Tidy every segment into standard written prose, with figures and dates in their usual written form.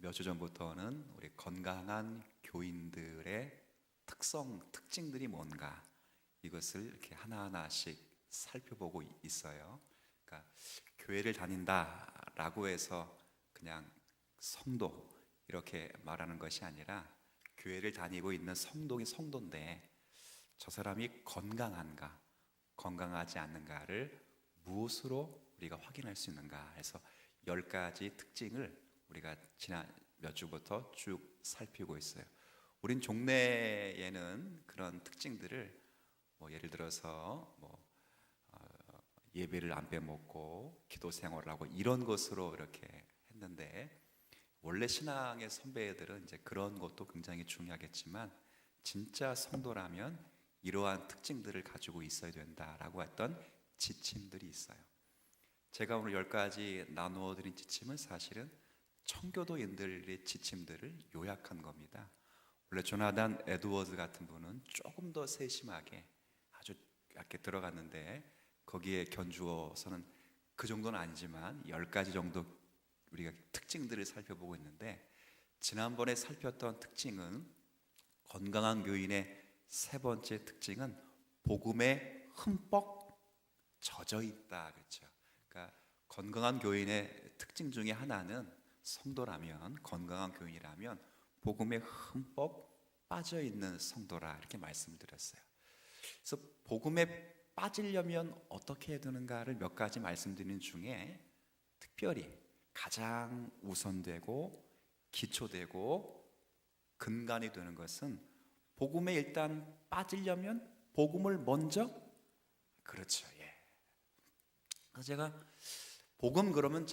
몇 주 전부터는 우리 건강한 교인들의 특징들이 뭔가 이것을 이렇게 하나하나씩 살펴보고 있어요. 그러니까 교회를 다닌다라고 해서 그냥 성도 이렇게 말하는 것이 아니라 교회를 다니고 있는 성도인데 저 사람이 건강한가, 건강하지 않는가를 무엇으로 우리가 확인할 수 있는가 해서 10가지 특징을 우리가 지난 몇 주부터 쭉 살피고 있어요. 우린 종례에는 그런 특징들을 예를 들어서 예배를 안 빼먹고 기도 생활을 하고 이런 것으로 이렇게 했는데, 원래 신앙의 선배들은 이제 그런 것도 굉장히 중요하겠지만 진짜 성도라면 이러한 특징들을 가지고 있어야 된다라고 했던 지침들이 있어요. 제가 오늘 10가지 나누어 드린 지침은 사실은 청교도인들의 지침들을 요약한 겁니다. 원래 조나단 에드워즈 같은 분은 조금 더 세심하게 아주 얇게 들어갔는데 거기에 견주어서는 그 정도는 아니지만 10가지 정도 우리가 특징들을 살펴보고 있는데, 지난번에 살폈던 특징은 건강한 교인의 세 번째 특징은 복음에 흠뻑 젖어 있다, 그렇죠? 그러니까 건강한 교인의 특징 중에 하나는 성도라면, 건강한 교인이라면 복음에 흠뻑 빠져 있는 성도라 이렇게 말씀드렸어요. 그래서 복음에 빠지려면 어떻게 해야 되는가를 몇 가지 말씀드리는 중에 특별히 가장 우선되고 기초되고 근간이 되는 것은 복음에 일단 빠지려면 복음을 먼저, 그렇죠. 그래서 제가 복음 그러면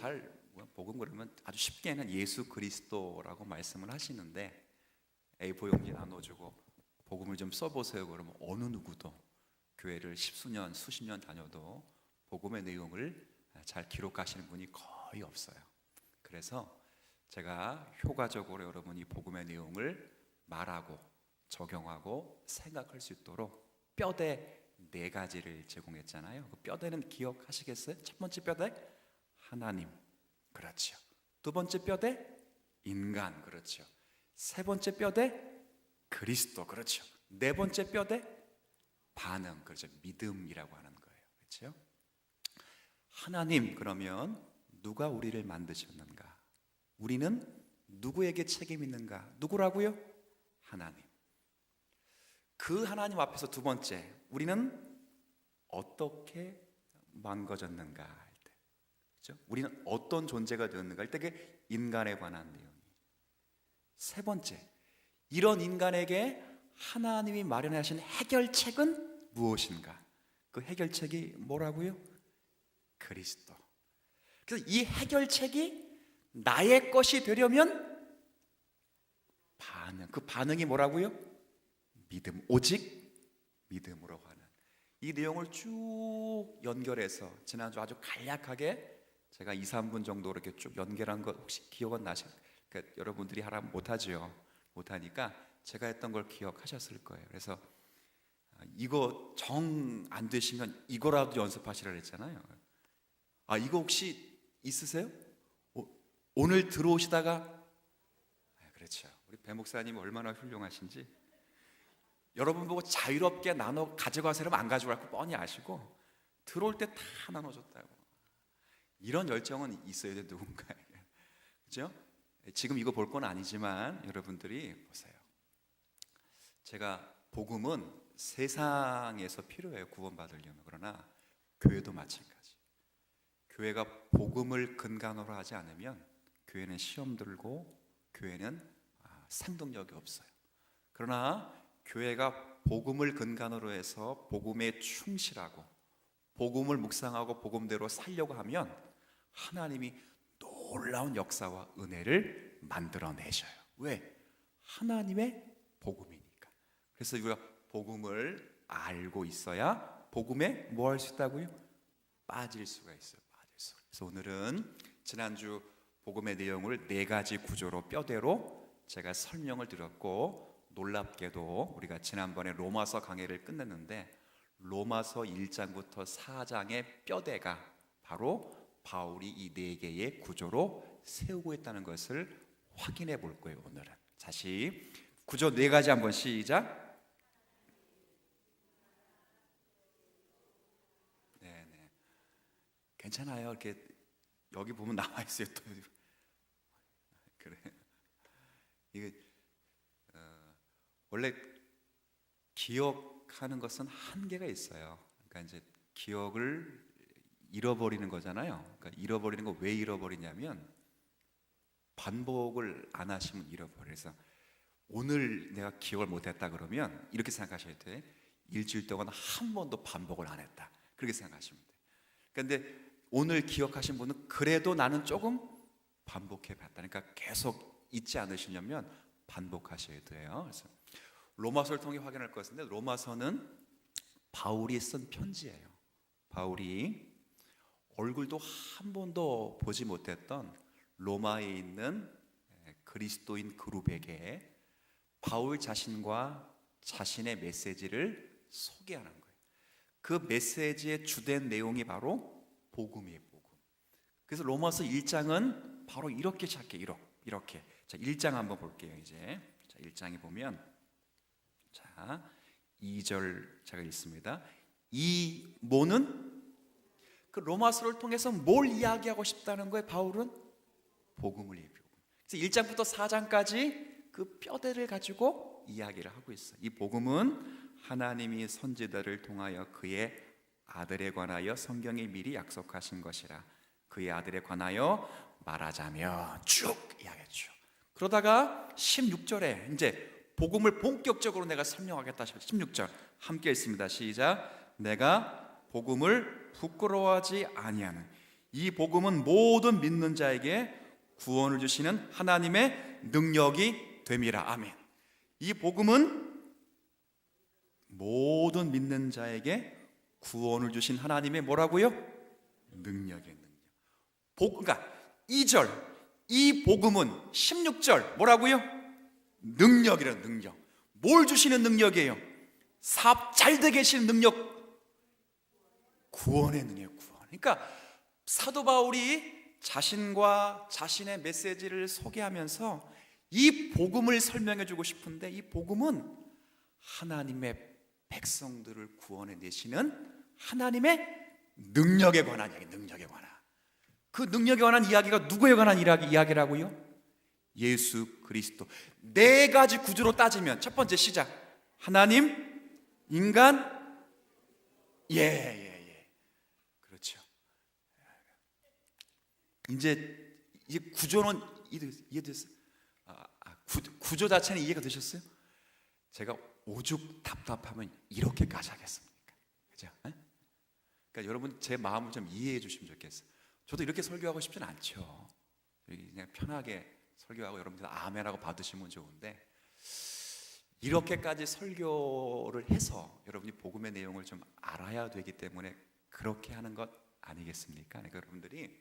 아주 쉽게는 예수 그리스도라고 말씀을 하시는데, A4 용지 나눠주고 복음을 좀 써보세요 그러면 어느 누구도 교회를 십수년 수십 년 다녀도 복음의 내용을 잘 기록하시는 분이 거의 없어요. 그래서 제가 효과적으로 여러분이 복음의 내용을 말하고 적용하고 생각할 수 있도록 뼈대 4가지를 제공했잖아요. 그 뼈대는 기억하시겠어요? 첫 번째 뼈대 하나님, 그렇죠. 두 번째 뼈대 인간, 그렇죠. 세 번째 뼈대 그리스도, 그렇죠. 네 번째 뼈대 반응, 그렇죠. 믿음이라고 하는 거예요, 그렇죠. 하나님, 그러면 누가 우리를 만드셨는가? 우리는 누구에게 책임 있는가? 누구라고요? 하나님. 그 하나님 앞에서 두 번째, 우리는 어떻게 망가졌는가 할 때, 그렇죠? 우리는 어떤 존재가 되었는가 할 때, 그게 인간에 관한 내용이. 세 번째, 이런 인간에게 하나님이 마련하신 해결책은 무엇인가? 그 해결책이 뭐라고요? 그리스도. 그래서 이 해결책이 나의 것이 되려면 그 반응이 뭐라고요? 믿음, 오직 믿음으로 가는. 이 내용을 쭉 연결해서 지난주 아주 간략하게 제가 2, 3분 정도 이렇게 쭉 연결한 것 혹시 기억은 그러니까 여러분들이 하라 못하죠. 못하니까 제가 했던 걸 기억하셨을 거예요. 그래서 이거 정 안 되시면 이거라도 연습하시라 그랬잖아요. 이거 혹시 있으세요? 오늘 들어오시다가, 그렇죠. 우리 배 목사님 얼마나 훌륭하신지 여러분 보고 자유롭게 나눠 가져가세요 안 가져갈 거 뻔히 아시고 들어올 때 다 나눠줬다고. 이런 열정은 있어야 돼, 누군가에게. 그렇죠? 지금 이거 볼 건 아니지만 여러분들이 보세요. 제가 복음은 세상에서 필요해요, 구원받으려면. 그러나 교회도 마찬가지. 교회가 복음을 근간으로 하지 않으면 교회는 시험 들고 교회는 생동력이 없어요. 그러나 교회가 복음을 근간으로 해서 복음에 충실하고 복음을 묵상하고 복음대로 살려고 하면 하나님이 놀라운 역사와 은혜를 만들어내셔요. 왜? 하나님의 복음이니까. 그래서 우리가 복음을 알고 있어야 복음에 뭐 할 수 있다고요? 빠질 수가 있어요. 그래서 오늘은 지난주 복음의 내용을 4가지 구조로 뼈대로 제가 설명을 드렸고, 놀랍게도 우리가 지난번에 로마서 강해를 끝냈는데 로마서 1장부터 4장의 뼈대가 바로 바울이 이 4개의 구조로 세우고 있다는 것을 확인해 볼 거예요. 오늘은 다시 구조 네 가지 한번 시작. 네네, 괜찮아요. 이렇게 여기 보면 나와 있어요. 또 그래. 이게 원래 기억하는 것은 한계가 있어요. 그러니까 이제 기억을 잃어버리는 거잖아요. 그러니까 잃어버리는 거 왜 잃어버리냐면 반복을 안 하시면 잃어버려요. 그래서 오늘 내가 기억을 못했다 그러면 이렇게 생각하셔야 돼. 일주일 동안 한 번도 반복을 안 했다. 그렇게 생각하시면 돼. 그런데 오늘 기억하신 분은 그래도 나는 조금 반복해 봤다. 그러니까 계속 잊지 않으시려면 반복하셔야 돼요. 그래서 로마서를 통해 확인할 것인데 로마서는 바울이 쓴 편지예요. 바울이 얼굴도 한 번도 보지 못했던 로마에 있는 그리스도인 그룹에게 바울 자신과 자신의 메시지를 소개하는 거예요. 그 메시지의 주된 내용이 바로 복음이에요. 복음. 그래서 로마서 1장은 바로 이렇게 시작해요. 이렇게. 자, 1장 한번 볼게요. 이제 자, 1장에 보면 자 2절 제가 읽습니다. 이 뭐는 그 로마서를 통해서 뭘 이야기하고 싶다는 거예요. 바울은 복음을 얘기하고. 그래서 1장부터 4장까지 그 뼈대를 가지고 이야기를 하고 있어요. 이 복음은 하나님이 선지자를 통하여 그의 아들에 관하여 성경에 미리 약속하신 것이라. 그의 아들에 관하여 말하자면 쭉 이야기했죠. 그러다가 16절에 이제 복음을 본격적으로 내가 설명하겠다 싶어요. 16절 함께 읽습니다. 시작. 내가 복음을 부끄러워하지 아니하는 이 복음은 모든 믿는 자에게 구원을 주시는 하나님의 능력이 됨이라. 아멘. 이 복음은 모든 믿는 자에게 구원을 주신 하나님의 뭐라고요? 능력의 능력. 그러니까 2절 이 복음은 16절 뭐라고요? 능력이라는 능력. 뭘 주시는 능력이에요? 사업 잘 되게 하시는 능력. 구원의 능력. 구원. 그러니까 사도 바울이 자신과 자신의 메시지를 소개하면서 이 복음을 설명해 주고 싶은데 이 복음은 하나님의 백성들을 구원해 내시는 하나님의 능력에 관한 이야기. 능력에 관한 그 능력에 관한 이야기가 누구에 관한 이야기라고요? 예수 그리스도. 네 가지 구조로 따지면 첫 번째 시작. 하나님, 인간, 그렇죠. 이제 구조는 이해됐어요? 구조 자체는 이해가 되셨어요? 제가 오죽 답답하면 이렇게까지 하겠습니까? 그죠? 그러니까 여러분 제 마음을 좀 이해해 주시면 좋겠어요. 저도 이렇게 설교하고 싶진 않죠. 그냥 편하게 설교하고 여러분들 아멘하고 받으시면 좋은데 이렇게까지 설교를 해서 여러분이 복음의 내용을 좀 알아야 되기 때문에 그렇게 하는 것 아니겠습니까? 그러니까 여러분들이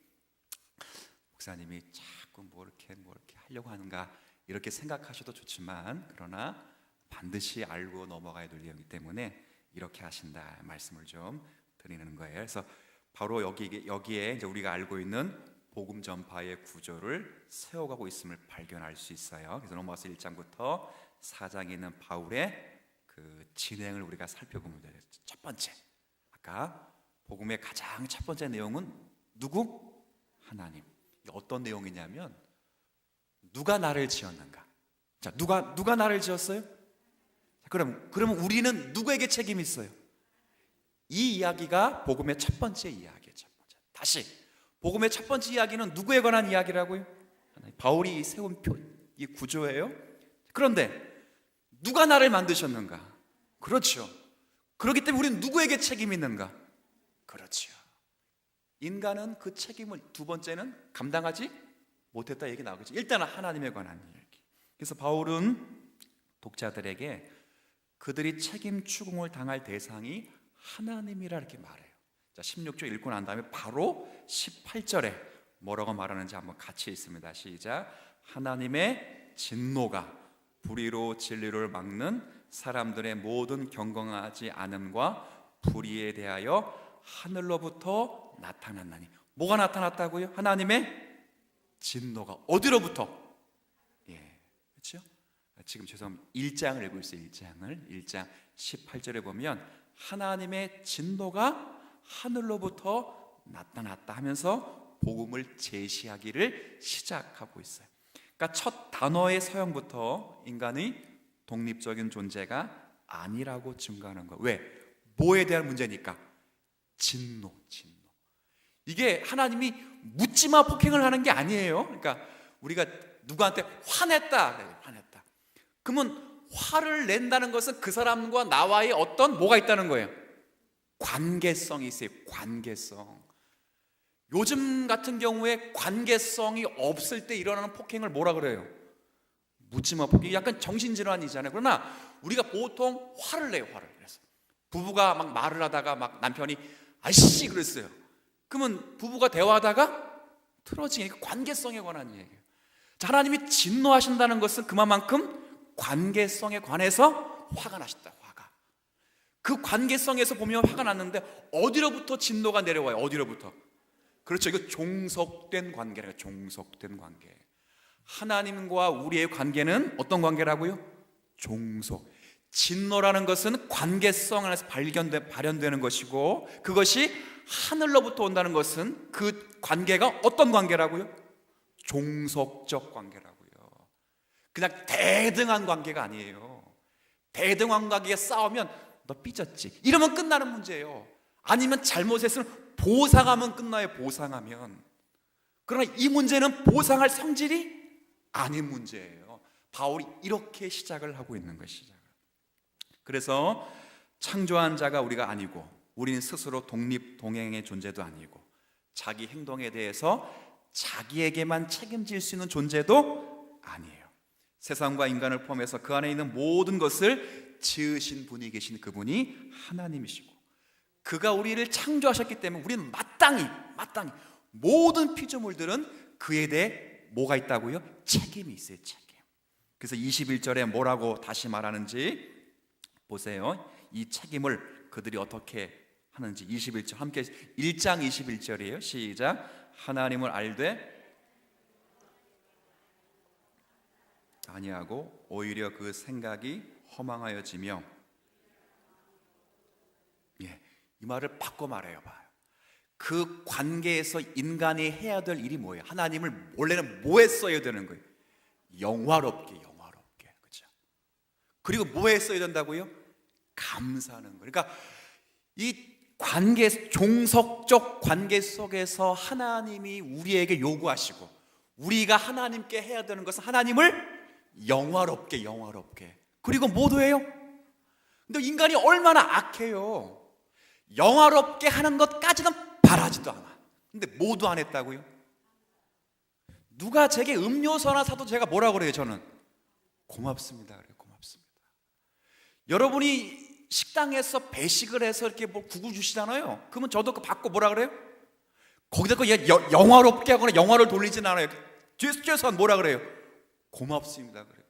목사님이 자꾸 뭐 이렇게 하려고 하는가 이렇게 생각하셔도 좋지만 그러나 반드시 알고 넘어가야 될 내용이기 때문에 이렇게 하신다 말씀을 좀 드리는 거예요. 그래서 바로 여기에 이제 우리가 알고 있는 복음 전파의 구조를 세워가고 있음을 발견할 수 있어요. 그래서 로마서 1장부터 4장에 있는 바울의 그 진행을 우리가 살펴보면 돼요. 첫 번째, 아까 복음의 가장 첫 번째 내용은 누구? 하나님. 어떤 내용이냐면 누가 나를 지었는가? 자, 누가 나를 지었어요? 그러면 우리는 누구에게 책임이 있어요? 이 이야기가 복음의 첫 번째 이야기예요. 첫 번째. 다시 복음의 첫 번째 이야기는 누구에 관한 이야기라고요? 바울이 세운 이 구조예요. 그런데 누가 나를 만드셨는가? 그렇죠. 그렇기 때문에 우리는 누구에게 책임이 있는가? 그렇죠. 인간은 그 책임을 두 번째는 감당하지 못했다 얘기 나오겠죠. 일단은 하나님에 관한 이야기. 그래서 바울은 독자들에게 그들이 책임 추궁을 당할 대상이 하나님이라 이렇게 말해요. 자, 16절 읽고 난 다음에 바로 18절에 뭐라고 말하는지 한번 같이 읽습니다. 시작. 하나님의 진노가 불의로 진리를 막는 사람들의 모든 경건하지 않음과 불의에 대하여 하늘로부터 나타났나니. 뭐가 나타났다고요? 하나님의 진노가 어디로부터? 지금 죄송합니다. 1장을 읽고 있어요. 1장 18절에 보면 하나님의 진노가 하늘로부터 나타났다 하면서 복음을 제시하기를 시작하고 있어요. 그러니까 첫 단어의 사용부터 인간의 독립적인 존재가 아니라고 증거하는 거예요. 왜? 뭐에 대한 문제니까? 진노. 이게 하나님이 묻지마 폭행을 하는 게 아니에요. 그러니까 우리가 누구한테 화냈다. 그러면 화를 낸다는 것은 그 사람과 나와의 어떤 뭐가 있다는 거예요. 관계성이 있어요. 관계성. 요즘 같은 경우에 관계성이 없을 때 일어나는 폭행을 뭐라 그래요? 묻지마 폭행. 약간 정신질환이잖아요. 그러나 우리가 보통 화를 내요. 그래서 부부가 막 말을 하다가 막 남편이 아이씨 그랬어요. 그러면 부부가 대화하다가 틀어지니까 관계성에 관한 얘기예요. 자, 하나님이 진노하신다는 것은 그만큼 관계성에 관해서 화가 나셨다. 화가. 그 관계성에서 보면 화가 났는데 어디로부터 진노가 내려와요? 어디로부터? 그렇죠. 이거 종속된 관계래요. 종속된 관계. 하나님과 우리의 관계는 어떤 관계라고요? 종속. 진노라는 것은 관계성 안에서 발현되는 것이고, 그것이 하늘로부터 온다는 것은 그 관계가 어떤 관계라고요? 종속적 관계라고요. 그냥 대등한 관계가 아니에요. 대등한 관계에 싸우면 너 삐졌지 이러면 끝나는 문제예요. 아니면 잘못했으면 보상하면 끝나요. 보상하면. 그러나 이 문제는 보상할 성질이 아닌 문제예요. 바울이 이렇게 시작을 하고 있는 것이죠. 그래서 창조한 자가 우리가 아니고, 우리는 스스로 독립 동행의 존재도 아니고, 자기 행동에 대해서 자기에게만 책임질 수 있는 존재도 아니에요. 세상과 인간을 포함해서 그 안에 있는 모든 것을 지으신 분이 계신 그분이 하나님이시고, 그가 우리를 창조하셨기 때문에 우리는 마땅히 모든 피조물들은 그에 대해 뭐가 있다고요? 책임이 있어요. 책임. 그래서 21절에 뭐라고 다시 말하는지 보세요. 이 책임을 그들이 어떻게 하는지 21절 함께 1장 21절이에요. 시작. 하나님을 알되 아니하고 오히려 그 생각이 허망하여지며, 이 말을 바꿔 말해요. 봐요. 그 관계에서 인간이 해야 될 일이 뭐예요? 하나님을 원래는 뭐 했어야 되는 거예요? 영화롭게. 그렇죠? 그리고 뭐 했어야 된다고요? 감사하는 거예요. 그러니까 이 관계, 종속적 관계 속에서 하나님이 우리에게 요구하시고 우리가 하나님께 해야 되는 것은 하나님을 영화롭게. 그리고 뭐도 해요? 근데 인간이 얼마나 악해요. 영화롭게 하는 것까지는 바라지도 않아. 근데 뭐도 안 했다고요? 누가 제게 음료수 하나 사도 제가 뭐라 그래요? 저는 고맙습니다 그래요. 고맙습니다. 여러분이 식당에서 배식을 해서 이렇게 뭐 국을 주시잖아요. 그러면 저도 그거 받고 뭐라 그래요? 거기다 영화롭게 하거나 영화를 돌리진 않아요. 뒤에서 뭐라 그래요? 고맙습니다 그래요.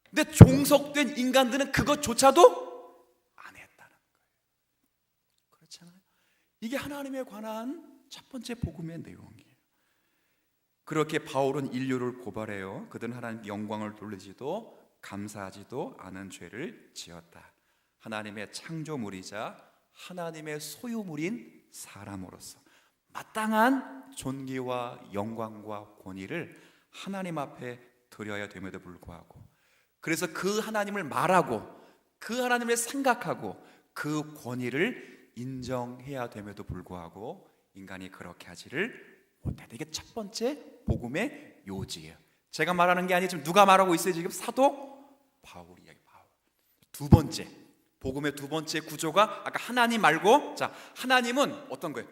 근데 종속된 인간들은 그것조차도 안 했다는 거예요. 그렇잖아요. 이게 하나님에 관한 첫 번째 복음의 내용이에요. 그렇게 바울은 인류를 고발해요. 그들은 하나님께 영광을 돌리지도 감사하지도 않은 죄를 지었다. 하나님의 창조물이자 하나님의 소유물인 사람으로서 마땅한 존귀와 영광과 권위를 하나님 앞에 드려야 됨에도 불구하고, 그래서 그 하나님을 말하고 그 하나님을 생각하고 그 권위를 인정해야 됨에도 불구하고 인간이 그렇게 하지를 못했다. 이게 첫 번째 복음의 요지예요. 제가 말하는 게 아니에요. 지금 누가 말하고 있어요? 지금 사도 바울이에요. 바울. 두 번째 복음의 두 번째 구조가 아까 하나님 말고, 자, 하나님은 어떤 거예요?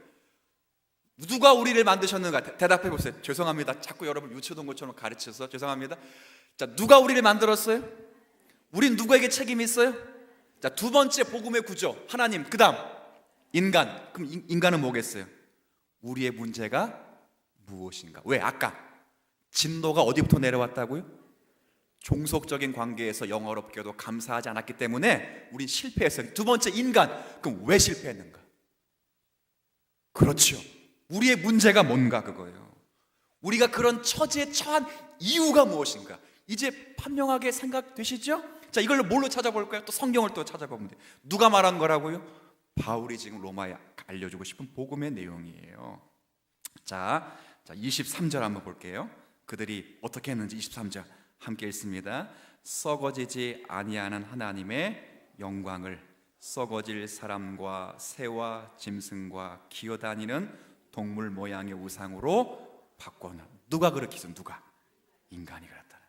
누가 우리를 만드셨는가? 대답해 보세요. 죄송합니다. 자꾸 여러분 유치원 것처럼 가르쳐서 죄송합니다. 자, 누가 우리를 만들었어요? 우린 누구에게 책임이 있어요? 자, 두 번째 복음의 구조 하나님, 그 다음 인간. 그럼 인간은 뭐겠어요? 우리의 문제가 무엇인가? 왜? 아까 진노가 어디부터 내려왔다고요? 종속적인 관계에서 영화롭게도 감사하지 않았기 때문에 우린 실패했어요. 두 번째 인간. 그럼 왜 실패했는가? 그렇죠. 우리의 문제가 뭔가 그거예요. 우리가 그런 처지에 처한 이유가 무엇인가? 이제 판명하게 생각되시죠? 자, 이걸 뭘로 찾아볼까요? 또 성경을 또 찾아보면 돼요. 누가 말한 거라고요? 바울이 지금 로마에 알려주고 싶은 복음의 내용이에요. 자 23절 한번 볼게요. 그들이 어떻게 했는지 23절 함께 읽습니다. 썩어지지 아니하는 하나님의 영광을 썩어질 사람과 새와 짐승과 기어다니는 동물 모양의 우상으로 바꿔놔. 누가 그렇게 했어? 누가? 인간이 그랬다.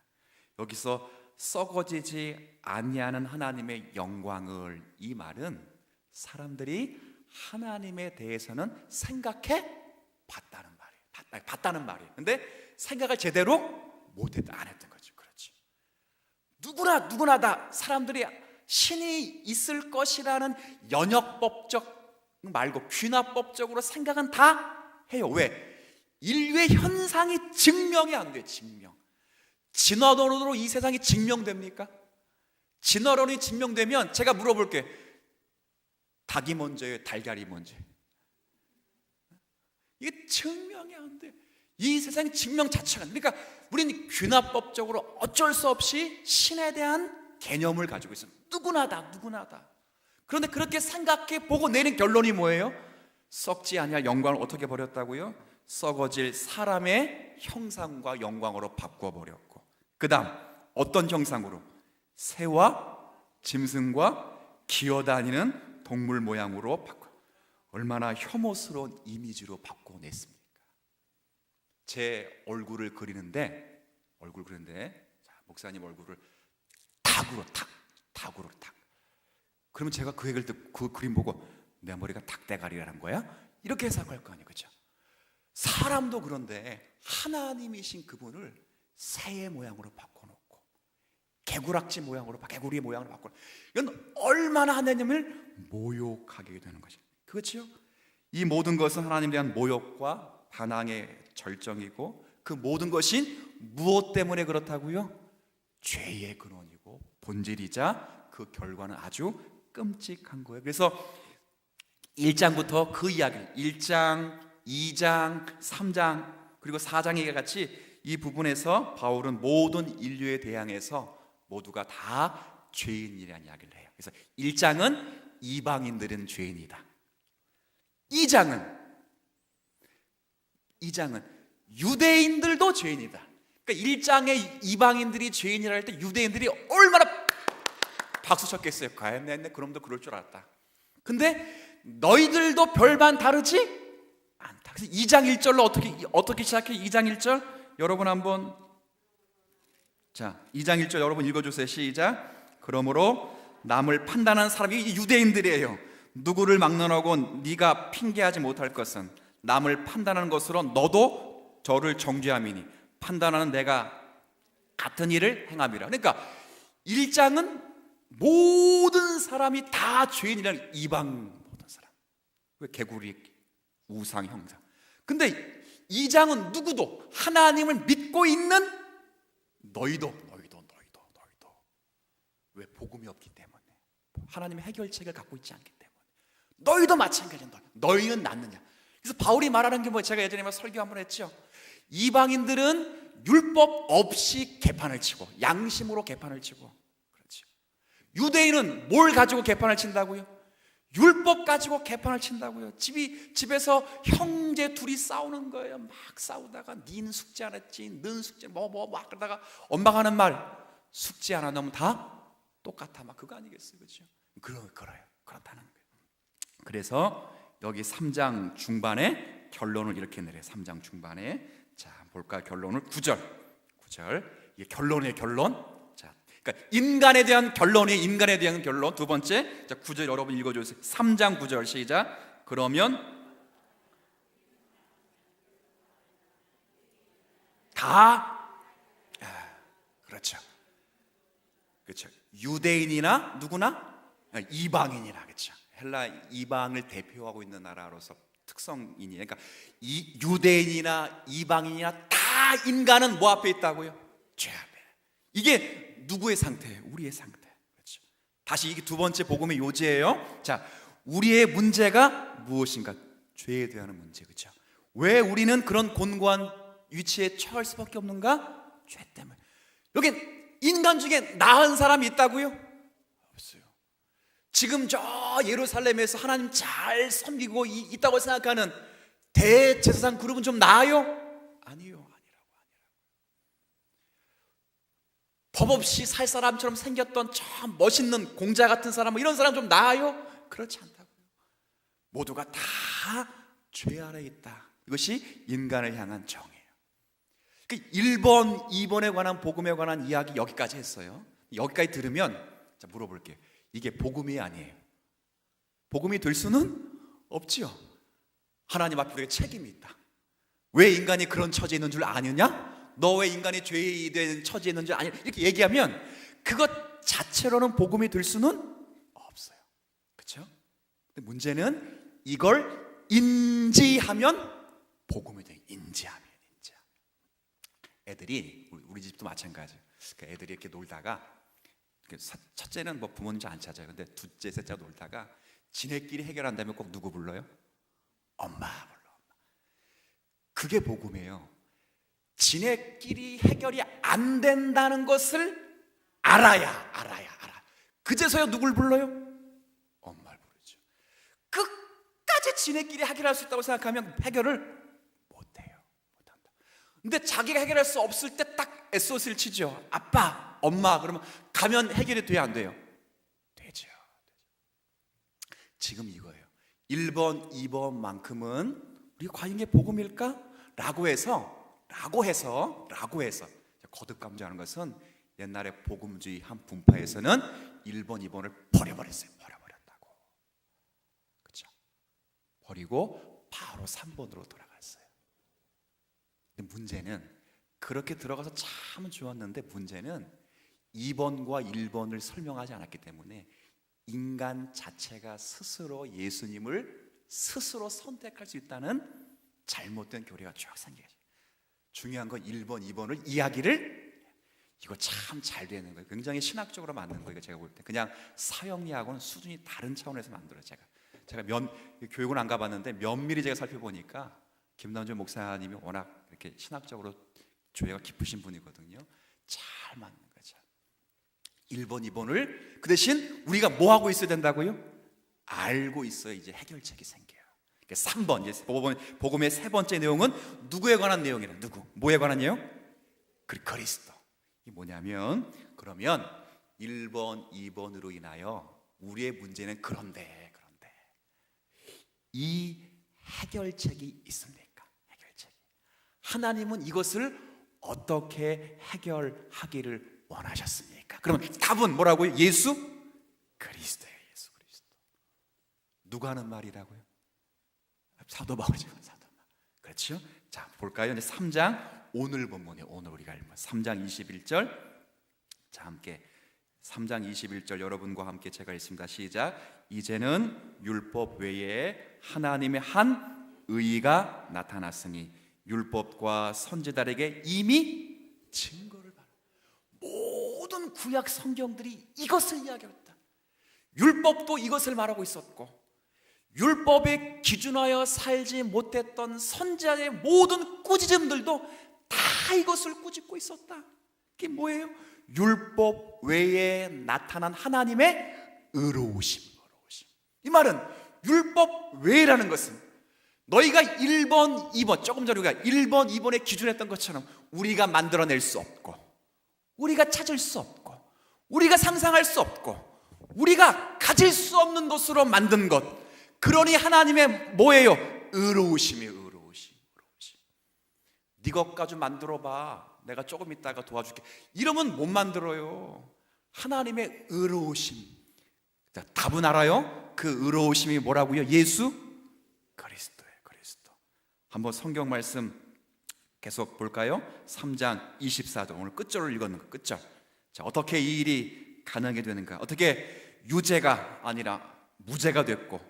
여기서 썩어지지 아니하는 하나님의 영광을, 이 말은 사람들이 하나님에 대해서는 생각해 봤다는 말이에요. 봤다는 말이에요. 근데 생각을 제대로 못했다, 안 했던 거죠. 그렇지. 누구나 다 사람들이 신이 있을 것이라는 연역법적 말고 귀납법적으로 생각은 다 해요. 왜? 인류의 현상이 증명이 안 돼요. 진화론으로 이 세상이 증명됩니까? 진화론이 증명되면 제가 물어볼게요. 닭이 먼저예요? 달걀이 먼저예요? 이게 증명이 안 돼. 이 세상의 증명 자체가. 그러니까 우리는 귀납법적으로 어쩔 수 없이 신에 대한 개념을 가지고 있어요. 누구나 다. 그런데 그렇게 생각해 보고 내린 결론이 뭐예요? 썩지 아니할 영광을 어떻게 버렸다고요? 썩어질 사람의 형상과 영광으로 바꿔버렸고, 그 다음 어떤 형상으로? 새와 짐승과 기어다니는 동물 모양으로 바꿔. 얼마나 혐오스러운 이미지로 바꿔냈습니까? 제 얼굴을 그리는데 자, 목사님 얼굴을 닭으로 탁. 그러면 제가 그 얘기를 듣고 그 그림 보고 내 머리가 닭대가리라는 거야? 이렇게 해석할 거 아니에요, 그렇죠? 사람도 그런데 하나님이신 그분을 새의 모양으로 바꿔놓고 개구락지 모양으로, 개구리 모양으로 바꿔놓고, 이건 얼마나 하나님을 모욕하게 되는 거죠. 그렇죠? 이 모든 것은 하나님에 대한 모욕과 반항의 절정이고, 그 모든 것이 무엇 때문에 그렇다고요? 죄의 근원이고 본질이자 그 결과는 아주 끔찍한 거예요. 그래서 1장부터 그 이야기, 1장, 2장, 3장 그리고 4장에 같이 이 부분에서 바울은 모든 인류에 대항해서 모두가 다 죄인이라는 이야기를 해요. 그래서 1장은 이방인들은 죄인이다. 2장은 유대인들도 죄인이다. 그러니까 1장에 이방인들이 죄인이라 할 때 유대인들이 얼마나 박수 쳤겠어요. 과연 네, 그럼도 그럴 줄 알았다. 근데 너희들도 별반 다르지 않다. 그래서 2장 1절로 어떻게 시작해? 2장 1절 여러분 한번, 자 2장 1절 여러분 읽어주세요. 시작. 그러므로 남을 판단하는 사람이 유대인들이에요. 누구를 막론하고 네가 핑계하지 못할 것은 남을 판단하는 것으로 너도 저를 정죄함이니 판단하는 내가 같은 일을 행함이라. 그러니까 1장은 모든 사람이 다 죄인이라는, 이방 모든 사람, 개구리 우상 형상. 근데 2장은 누구도 하나님을 믿고 있는 너희도 왜? 복음이 없기 때문에, 하나님의 해결책을 갖고 있지 않기 때문에 너희도 마찬가지야. 너희는 낫느냐. 그래서 바울이 말하는 게 뭐, 제가 예전에 설교 한번 했죠. 이방인들은 율법 없이 개판을 치고 양심으로 개판을 치고, 그렇죠. 유대인은 뭘 가지고 개판을 친다고요? 율법 가지고 개판을 친다고요. 집에서 형제 둘이 싸우는 거예요. 막 싸우다가 니는 숙제 안 했지, 넌 숙제 막 그러다가 엄마가 하는 말, 숙제 하나 넣으면 다 똑같아, 막 그거 아니겠어요, 그렇죠? 그렇다는 거예요. 그래서 여기 3장 중반에 결론을 이렇게 내려요. 3장 중반에, 자 볼까? 결론을 9절 이게 결론의 결론. 자, 그러니까 인간에 대한 결론. 두 번째, 자 9절 여러분 읽어주세요. 3장 9절 시작. 그러면 다 그렇죠. 유대인이나 누구나 이방인이나, 그렇죠. 헬라 이방을 대표하고 있는 나라로서 특성이니, 그러니까 이 유대인이나 이방인이나 다 인간은 뭐 앞에 있다고요? 죄 앞에. 이게 누구의 상태예요? 우리의 상태. 그렇죠. 다시 이게 두 번째 복음의 요지예요. 자, 우리의 문제가 무엇인가? 죄에 대한 문제, 그렇죠. 왜 우리는 그런 곤고한 위치에 처할 수밖에 없는가? 죄 때문에. 여기 인간 중에 나은 사람이 있다고요? 없어요. 지금 저 예루살렘에서 하나님 잘 섬기고 있다고 생각하는 대제사장 그룹은 좀 나아요? 아니요. 법 없이 살 사람처럼 생겼던 참 멋있는 공자 같은 사람, 이런 사람 좀 나아요? 그렇지 않다고요. 모두가 다 죄 아래 있다. 이것이 인간을 향한 정의예요. 1번, 2번에 관한 복음에 관한 이야기 여기까지 했어요. 여기까지 들으면 자, 물어볼게요. 이게 복음이 아니에요. 복음이 될 수는 없지요. 하나님 앞에 우리가 책임이 있다. 왜 인간이 그런 처지에 있는 줄 아느냐? 너 왜 인간이 죄된 처지에 있는 줄 아냐? 이렇게 얘기하면 그것 자체로는 복음이 될 수는 없어요. 그렇죠? 근데 문제는 이걸 인지하면 복음이 돼요. 인지하면. 애들이 우리 집도 마찬가지예요. 그러니까 애들이 이렇게 놀다가 첫째는 뭐 부모님 잘 안 찾아요. 근데 둘째, 셋째 놀다가 지네끼리 해결한다면 꼭 누구 불러요? 엄마 불러. 그게 복음이에요. 지네끼리 해결이 안 된다는 것을 알아. 그제서야 누굴 불러요? 엄마를 부르죠. 끝까지 지네끼리 해결할 수 있다고 생각하면 해결을 못해요. 못한다. 근데 자기가 해결할 수 없을 때 딱 SOS를 치죠. 아빠, 엄마. 그러면 가면 해결이 돼야 안 돼요? 되죠. 지금 이거예요. 1번, 2번만큼은 우리가 과연 이게 복음일까? 라고 해서 거듭 감지하는 것은 옛날에 복음주의 한 분파에서는 1번, 2번을 버려버렸어요. 버려버렸다고. 그렇죠? 버리고 바로 3번으로 돌아갔어요. 근데 문제는 그렇게 들어가서 참 좋았는데 문제는 2번과 1번을 설명하지 않았기 때문에 인간 자체가 스스로 예수님을 스스로 선택할 수 있다는 잘못된 교리가 쭉 생겨요. 중요한 건 1번, 2번을 이야기를 이거 참 잘 되는 거예요. 굉장히 신학적으로 맞는 거예요. 제가 볼 때 그냥 사형리하고는 수준이 다른 차원에서 만들어요. 제가 교육은 안 가봤는데 면밀히 제가 살펴보니까 김남준 목사님이 워낙 이렇게 신학적으로 조예가 깊으신 분이거든요. 잘 맞는 거죠. 1번, 2번을 그 대신 우리가 뭐 하고 있어야 된다고요? 알고 있어야 이제 해결책이 생겨요. 3번, 이제 복음의 세 번째 내용은 누구에 관한 내용이라. 누구? 뭐에 관한 내용? 그리스도. 이게 뭐냐면 그러면 1번, 2번으로 인하여 우리의 문제는 그런데 이 해결책이 있습니까? 해결책이. 하나님은 이것을 어떻게 해결하기를 원하셨습니까? 그러면 답은 뭐라고요? 예수 그리스도예요. 예수 그리스도. 누가 하는 말이라고요? 사도 바울이죠. 그렇죠? 자, 볼까요? 이제 3장 오늘 본문이에요. 오늘 우리가 읽은 3장 21절. 자, 함께 3장 21절 여러분과 함께 제가 읽습니다. 시작. 이제는 율법 외에 하나님의 한 의가 나타났으니 율법과 선지자들에게 이미 증거를 받아. 모든 구약 성경들이 이것을 이야기했다. 율법도 이것을 말하고 있었고 율법에 기준하여 살지 못했던 선지자의 모든 꾸짖음들도 다 이것을 꾸짖고 있었다. 그게 뭐예요? 율법 외에 나타난 하나님의 의로우심. 이 말은 율법 외라는 것은 너희가 1번, 2번, 조금 전에 우리가 1번, 2번에 기준했던 것처럼 우리가 만들어낼 수 없고 우리가 찾을 수 없고 우리가 상상할 수 없고 우리가 가질 수 없는 것으로 만든 것, 그러니 하나님의 뭐예요? 의로우심이에요. 의로우심. 네 것 가지고 만들어봐, 내가 조금 있다가 도와줄게, 이러면 못 만들어요. 하나님의 의로우심. 자, 답은 알아요? 그 의로우심이 뭐라고요? 예수 그리스도예요. 그리스도. 한번 성경 말씀 계속 볼까요? 3장 24절 오늘 끝절을 읽었는 거. 끝절. 자, 어떻게 이 일이 가능하게 되는가? 어떻게 유죄가 아니라 무죄가 됐고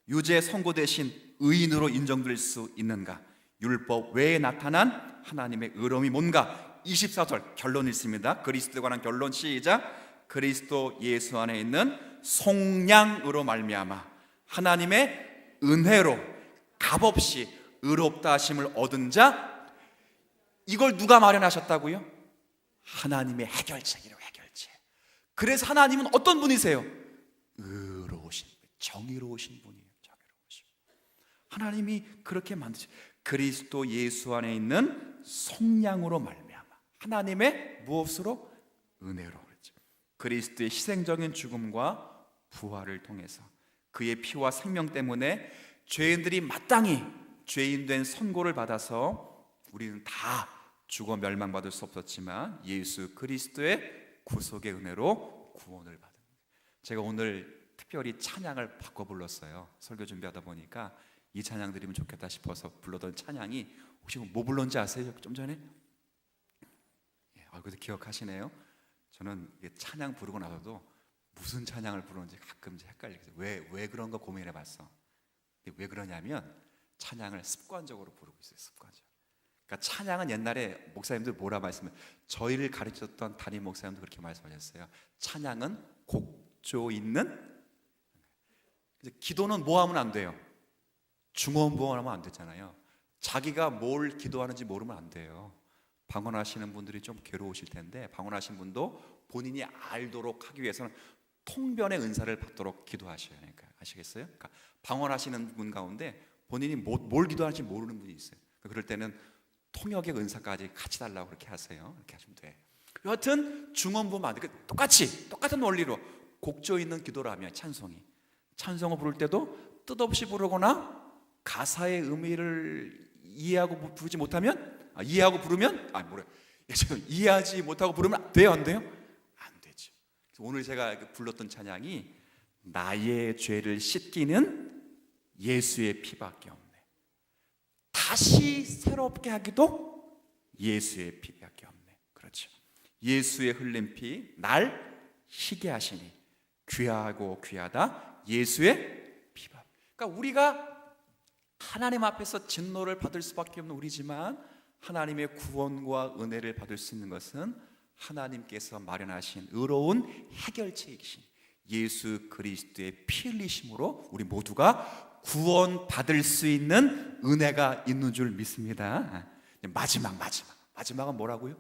유죄 선고 대신 의인으로 인정될 수 있는가? 율법 외에 나타난 하나님의 의로움이 뭔가? 24절 결론 있습니다. 그리스도에 관한 결론 시작. 그리스도 예수 안에 있는 속량으로 말미암아 하나님의 은혜로 값없이 의롭다 하심을 얻은 자, 이걸 누가 마련하셨다고요? 하나님의 해결책이라고. 해결책. 그래서 하나님은 어떤 분이세요? 의로우신, 정의로우신 분이에요. 정의로우신. 하나님이 그렇게 만드신 그리스도 예수 안에 있는 속량으로 말미암아 하나님의 무엇으로? 은혜로. 그렇죠. 그리스도의 희생적인 죽음과 부활을 통해서 그의 피와 생명 때문에 죄인들이 마땅히 죄인된 선고를 받아서 우리는 다 죽어 멸망받을 수 없었지만 예수 그리스도의 구속의 은혜로 구원을 받은 거예요. 제가 오늘 특별히 찬양을 바꿔 불렀어요. 설교 준비하다 보니까 이 찬양 드리면 좋겠다 싶어서 불렀던 찬양이 혹시 뭐 불렀는지 아세요? 좀 전에? 그래도 기억하시네요. 저는 찬양 부르고 나서도 무슨 찬양을 부르는지 가끔 헷갈려요. 왜 그런 거 고민해 봤어. 왜 그러냐면 찬양을 습관적으로 부르고 있어요. 습관적으로. 그러니까 찬양은 옛날에 목사님들 뭐라 말씀을, 저희를 가르쳤던 담임 목사님도 그렇게 말씀하셨어요. 찬양은 곡조 있는, 기도는 뭐 하면 안 돼요? 중언부언하면 안 되잖아요. 자기가 뭘 기도하는지 모르면 안 돼요. 방언하시는 분들이 좀 괴로우실 텐데, 방언하신 분도 본인이 알도록 하기 위해서는 통변의 은사를 받도록 기도하셔야 하니까. 아시겠어요? 그러니까 방언하시는 분 가운데 본인이 뭘 기도하는지 모르는 분이 있어요. 그럴 때는 통역의 은사까지 같이 달라고 그렇게 하세요. 이렇게 하시면 돼. 여하튼 중언부언 안 돼. 똑같은 원리로 곡조 있는 기도를 하면 찬송을 부를 때도 뜻없이 부르거나 가사의 의미를 이해하고 부르지 못하면, 이해하고 부르면, 이해하지 못하고 부르면 돼요, 안 돼요? 안 되죠. 오늘 제가 불렀던 찬양이 나의 죄를 씻기는 예수의 피밖에 없네. 다시 새롭게 하기도 예수의 피밖에 없네. 그렇죠. 예수의 흘린 피, 날 희게 하시니 귀하고 귀하다 예수의 피밥. 그러니까 우리가 하나님 앞에서 진노를 받을 수밖에 없는 우리지만 하나님의 구원과 은혜를 받을 수 있는 것은 하나님께서 마련하신 의로운 해결책이신 예수 그리스도의 피 흘리심으로 우리 모두가 구원받을 수 있는 은혜가 있는 줄 믿습니다. 마지막은 뭐라고요?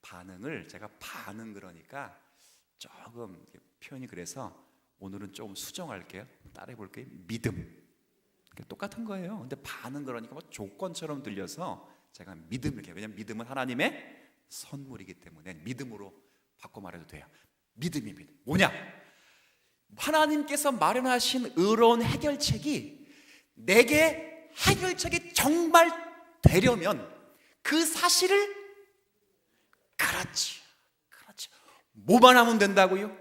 반응을 제가 그러니까 조금 표현이 그래서 오늘은 조금 수정할게요. 따라해 볼게요. 믿음. 똑같은 거예요. 근데 반응 그러니까 뭐 조건처럼 들려서 제가 믿음 이렇게, 왜냐면 믿음은 하나님의 선물이기 때문에 믿음으로 바꿔 말해도 돼요. 믿음입니다. 뭐냐? 하나님께서 마련하신 의로운 해결책이 내게 해결책이 정말 되려면 그 사실을, 그렇지. 뭐만 하면 된다고요?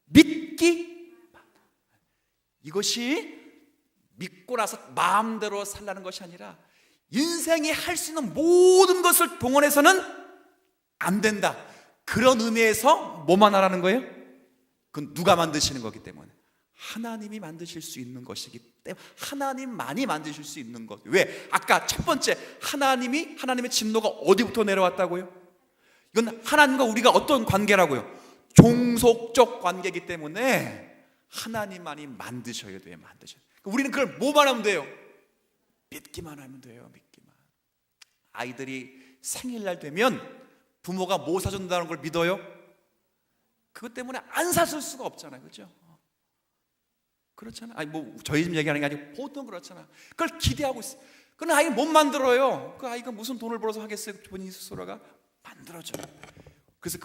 믿기. 이것이 믿고 나서 마음대로 살라는 것이 아니라 인생이 할 수 있는 모든 것을 동원해서는 안 된다. 그런 의미에서 뭐만 하라는 거예요? 그건 누가 만드시는 거기 때문에 하나님이 만드실 수 있는 것이기 때문에 하나님만이 만드실 수 있는 것. 왜? 아까 첫 번째 하나님의 진노가 어디부터 내려왔다고요? 이건 하나님과 우리가 어떤 관계라고요? 종속적 관계이기 때문에 하나님만이 만드셔야 돼요. 우리는 그걸 뭐만 하면 돼요? 믿기만 하면 돼요. 믿기만. 아이들이 생일날 되면 부모가 뭐 사준다는 걸 믿어요? 그것 때문에 안 사줄 수가 없잖아요. 그렇죠? 그렇잖아요. 뭐 저희 집 얘기하는 게 아니고 보통 그렇잖아요. 그걸 기대하고 있어요. 그건 아이가 못 만들어요. 그 아이가 무슨 돈을 벌어서 하겠어요? 본인 스스로가 만들어줘요. 그래서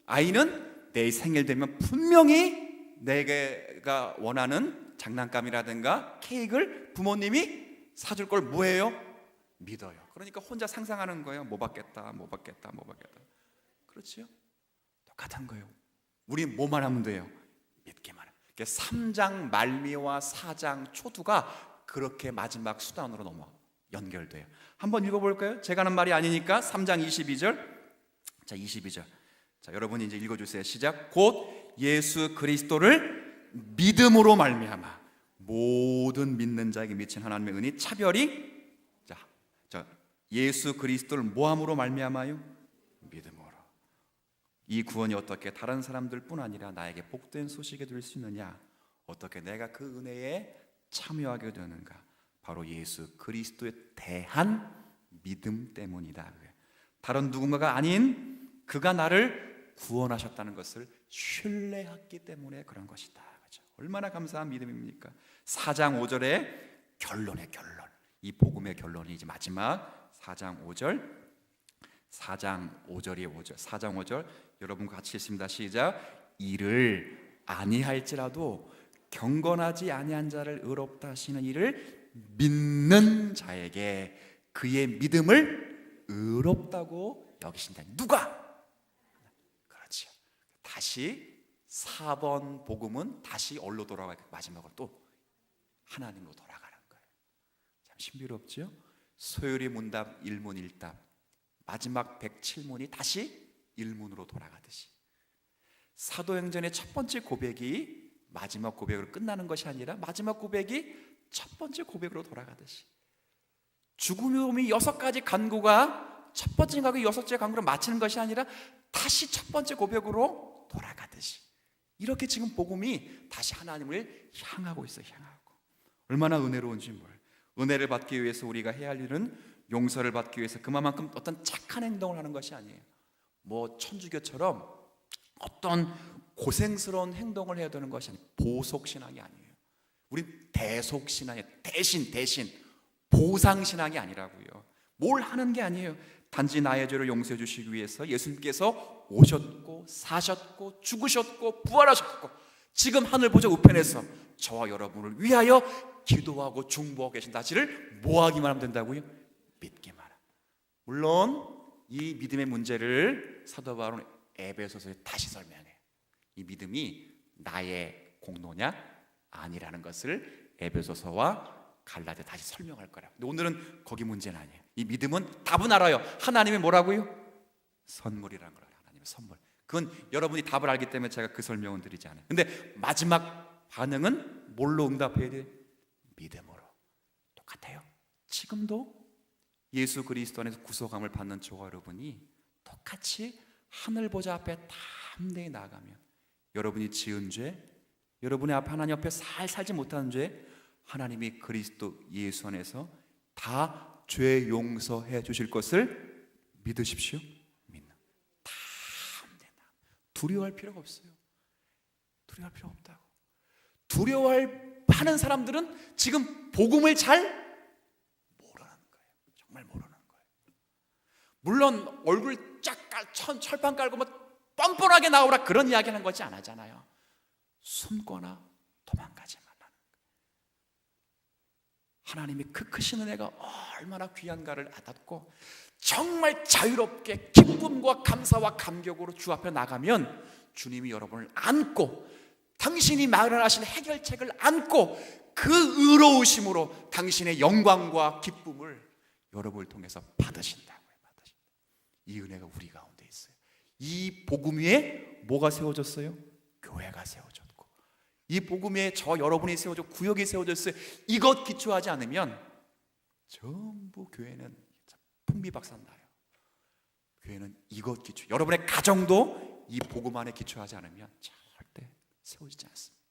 아이는 내 생일 되면 분명히 내가 원하는 장난감이라든가 케이크를 부모님이 사줄 걸 뭐예요? 믿어요. 그러니까 혼자 상상하는 거예요. 뭐 받겠다. 그렇지요? 똑같은 거예요. 우리 뭐만 하면 돼요? 믿기만. 3장 말미와 4장 초두가 그렇게 마지막 수단으로 연결돼요. 한번 읽어볼까요? 제가 하는 말이 아니니까 3장 22절. 자, 22절. 자, 여러분이 이제 읽어주세요. 시작. 곧 예수 그리스도를 믿음으로 말미암아 모든 믿는 자에게 미친 하나님의 은혜 차별이, 자, 예수 그리스도를 뭐함으로 말미암아요? 믿음으로. 이 구원이 어떻게 다른 사람들뿐 아니라 나에게 복된 소식이 될 수 있느냐? 어떻게 내가 그 은혜에 참여하게 되는가? 바로 예수 그리스도에 대한 믿음 때문이다. 다른 누군가가 아닌 그가 나를 구원하셨다는 것을 신뢰했기 때문에 그런 것이다. 그렇죠? 얼마나 감사한 믿음입니까? 4장 5절의 결론의 결론, 이 복음의 결론이 이제 마지막 4장 5절, 4장 5절이 5절, 4장 5절 여러분 같이 읽습니다. 시작. 이를 아니할지라도 경건하지 아니한 자를 의롭다 하시는 이를 믿는 자에게 그의 믿음을 의롭다고 여기신다. 누가? 그렇죠. 다시 4번 복음은 다시 어디로 돌아가요? 마지막으로 또 하나님으로 돌아가는 거예요. 참 신비롭죠? 소요리 문답 1문 1답, 마지막 107문이 다시 1문으로 돌아가듯이 사도행전의 첫 번째 고백이 마지막 고백으로 끝나는 것이 아니라 마지막 고백이 첫 번째 고백으로 돌아가듯이 죽음이 6가지 간구가 첫 번째 간구 6째 간구로 마치는 것이 아니라 다시 첫 번째 고백으로 돌아가듯이 이렇게 지금 복음이 다시 하나님을 향하고 있어요. 향하고 얼마나 은혜로운지 몰라요. 은혜를 받기 위해서 우리가 해야 할 일은 용서를 받기 위해서 그만큼 어떤 착한 행동을 하는 것이 아니에요. 뭐 천주교처럼 어떤 고생스러운 행동을 해야 되는 것이 아니에요. 보속신앙이 아니에요. 우린 대속신앙이에요. 대신 보상신앙이 아니라고요. 뭘 하는 게 아니에요. 단지 나의 죄를 용서해 주시기 위해서 예수님께서 오셨고 사셨고 죽으셨고 부활하셨고 지금 하늘 보좌 우편에서 저와 여러분을 위하여 기도하고 중보하고 계신 사실을 뭐 하기만 하면 된다고요? 믿기만 하라. 물론 이 믿음의 문제를 사도 바울은 에베소서에 다시 설명해요. 이 믿음이 나의 공로냐 아니라는 것을 에베소서와 갈라디아 다시 설명할 거라. 근데 오늘은 거기 문제는 아니에요. 이 믿음은 답은 알아요. 하나님이 뭐라고요? 선물이라는 걸 알아요. 하나님의 선물. 그건 여러분이 답을 알기 때문에 제가 그 설명은 드리지 않아요. 근데 마지막 반응은 뭘로 응답해야 돼요? 믿음으로. 똑같아요. 지금도 예수 그리스도 안에서 구속함을 받는 저와 여러분이 똑같이 하늘 보좌 앞에 담대히 나아가면 여러분이 지은 죄, 여러분의 앞에 하나님 앞에 살지 못하는 죄, 하나님이 그리스도 예수 안에서 다 죄 용서해 주실 것을 믿으십시오. 믿는. 담대나. 두려워할 필요가 없어요. 두려워할 필요 없다고. 두려워하는 사람들은 지금 복음을 잘 모르는 거예요. 정말 모르는 거예요. 물론 얼굴 쫙 철판 깔고 뭐 뻔뻔하게 나오라 그런 이야기하는 거지 안 하잖아요. 숨거나 도망가지 말라는 거예요. 하나님이 그 크신 은혜가 얼마나 귀한가를 알았고 정말 자유롭게 기쁨과 감사와 감격으로 주 앞에 나가면 주님이 여러분을 안고 당신이 마련하신 해결책을 안고 그 의로우심으로 당신의 영광과 기쁨을 여러분을 통해서 받으신다고요. 이 은혜가 우리 가운데 있어요. 이 복음 위에 뭐가 세워졌어요? 교회가 세워졌고 이 복음 위에 저 여러분이 세워졌고 구역이 세워졌어요. 이것 기초하지 않으면 전부 교회는 풍비박산 나요. 교회는 이것 기초, 여러분의 가정도 이 복음 안에 기초하지 않으면 절대 세워지지 않습니다.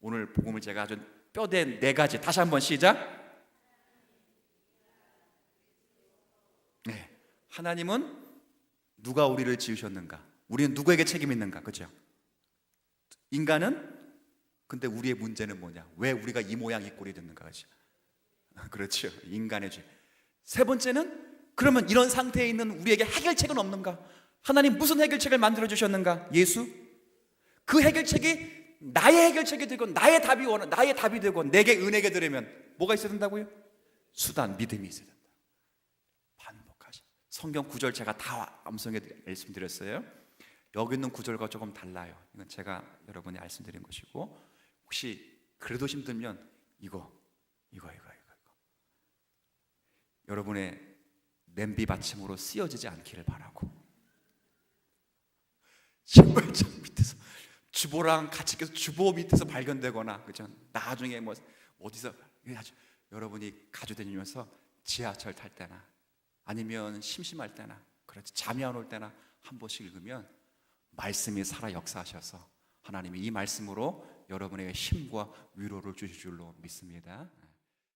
오늘 복음을 제가 아주 뼈대 4가지 다시 한번 시작. 네, 하나님은 누가 우리를 지으셨는가? 우리는 누구에게 책임 있는가? 그렇죠? 인간은 근데 우리의 문제는 뭐냐? 왜 우리가 이 모양 이 꼴이 됐는가? 그렇죠? 그렇죠. 인간의 죄. 3번째는 그러면 이런 상태에 있는 우리에게 해결책은 없는가? 하나님 무슨 해결책을 만들어 주셨는가? 예수. 그 해결책이 나의 해결책이 되고 나의 답이 되고 내게 은혜가 되려면 뭐가 있어야 된다고요? 수단, 믿음이 있어야 된다. 반복하시. 성경 구절 제가 다 암송해 말씀드렸어요. 여기 있는 구절과 조금 달라요. 이건 제가 여러분이 말씀드린 것이고 혹시 그래도 힘들면 이거 여러분의 냄비 받침으로 쓰여지지 않기를 바라고 신발장 밑에서 주보랑 같이 계속 주보 밑에서 발견되거나 그죠? 나중에 뭐 어디서 여러분이 가지고 다니면서 지하철 탈 때나 아니면 심심할 때나 그렇지 잠이 안 올 때나 한 번씩 읽으면 말씀이 살아 역사하셔서 하나님이 이 말씀으로 여러분에게 힘과 위로를 주실 줄로 믿습니다.